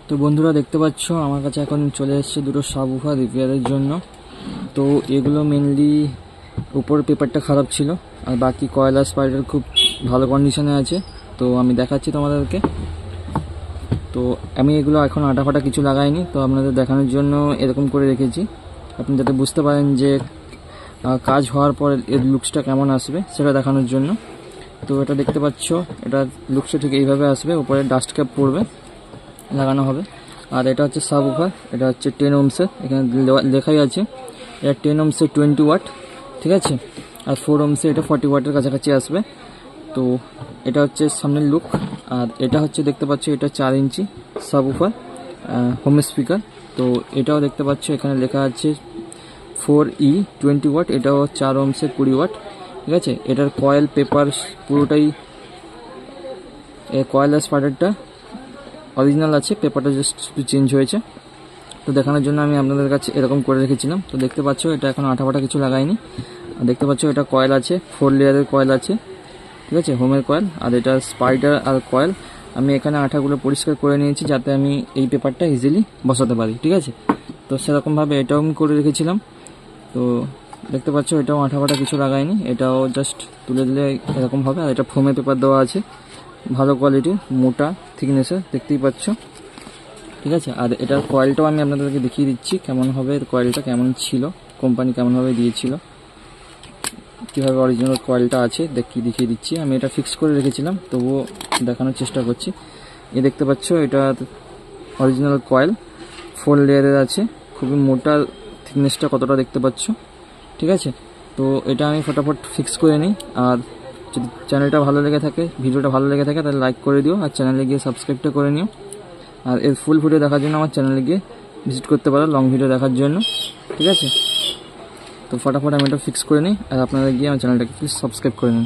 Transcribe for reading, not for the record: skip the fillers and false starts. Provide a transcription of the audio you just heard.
তো বন্ধুরা দেখতে পাচ্ছ আমার কাছে এখন চলে এসেছে দুটো সাবউফার রিপেয়ারের জন্য। তো এগুলো মেনলি উপর পেপারটা খারাপ ছিল, আর বাকি কয়েল আর স্পাইডার খুব ভালো কন্ডিশনে আছে। তো আমি দেখাচ্ছি তোমাদেরকে। তো আমি এগুলো এখন আটা ফাটা কিছু লাগাইনি, তো আপনাদের দেখানোর জন্য এরকম করে রেখেছি, আপনি যাতে বুঝতে পারেন যে কাজ হওয়ার পর এর লুকসটা কেমন আসবে সেটা দেখানোর জন্য। তো এটা দেখতে পাচ্ছ, এটা লুকসটা ঠিক এইভাবে আসবে, উপরে ডাস্ট ক্যাপ পড়বে, লাগানো হবে। আর এটা হচ্ছে সাবউফার, এটা হচ্ছে 10 ohms-এর, এখানে লেখাই আছে এটা 10 ohms-এর 20 ওয়াট, ঠিক আছে। আর 4 ohms-এ এটা 40 ওয়াটের কাছাকাছি আসবে। তো এটা হচ্ছে সামনের লুক। আর এটা হচ্ছে দেখতে পাচ্ছ, এটা 4 ইঞ্চি সাবউফার হোম স্পিকার। তো এটাও দেখতে পাচ্ছ এখানে লেখা আছে 4E 20 ওয়াট, এটাও 4 ohms-এর 20 ওয়াট, ঠিক আছে। এটার কয়েল পেপার পুরোটাই, কয়েল আর স্পাইডারটা অরিজিনাল আছে, পেপারটা জাস্ট একটু চেঞ্জ হয়েছে। তো দেখানোর জন্য আমি আপনাদের কাছে এরকম করে রেখেছিলাম। তো দেখতে পাচ্ছ এটা এখন আঠা ফাটা কিছু লাগাইনি। আর দেখতে পাচ্ছ এটা কয়েল আছে, 4 লেয়ারের কয়েল আছে, ঠিক আছে, হোমের কয়েল। আর এটা স্পাইডার আর কয়েল। আমি এখানে আঠাগুলো পরিষ্কার করে নিয়েছি যাতে আমি এই পেপারটা ইজিলি বসাতে পারি, ঠিক আছে। তো সেরকমভাবে এটাও আমি করে রেখেছিলাম। তো দেখতে পাচ্ছ এটাও আঠা ফাটা কিছু লাগাইনি, এটাও জাস্ট তুলে দিলে এরকম হবে। আর এটা ফোমের পেপার দেওয়া আছে, ভালো কোয়ালিটির, মোটা থিকনেসের, দেখতেই পাচ্ছ, ঠিক আছে। আর এটার কয়েলটাও আমি আপনাদেরকে দেখিয়ে দিচ্ছি কেমন হবে, এর কয়েলটা কেমন ছিল, কোম্পানি কেমনভাবে দিয়েছিল, কীভাবে অরিজিনাল কয়েলটা আছে দেখিয়ে দিচ্ছি। আমি এটা ফিক্স করে রেখেছিলাম, তবুও দেখানোর চেষ্টা করছি। এই দেখতে পাচ্ছ এটা অরিজিনাল কয়েল, 4 লেয়ারের আছে, খুবই মোটা, থিকনেসটা কতটা দেখতে পাচ্ছ, ঠিক আছে। তো এটা আমি ফটাফট ফিক্স করে নিই। আর যদি চ্যানেলটা ভালো লেগে থাকে, ভিডিওটা ভালো লেগে থাকে, তাহলে লাইক করে দিও, আর চ্যানেলে গিয়ে সাবস্ক্রাইবটা করে নিও। আর এর ফুল ভিডিও দেখার জন্য আমার চ্যানেলে গিয়ে ভিজিট করতে পারো, লং ভিডিও দেখার জন্য, ঠিক আছে। তো ফটাফট আমি এটা ফিক্স করে নিই, আর আপনারা গিয়ে আমার চ্যানেলটাকে প্লিজ সাবস্ক্রাইব করে নিন।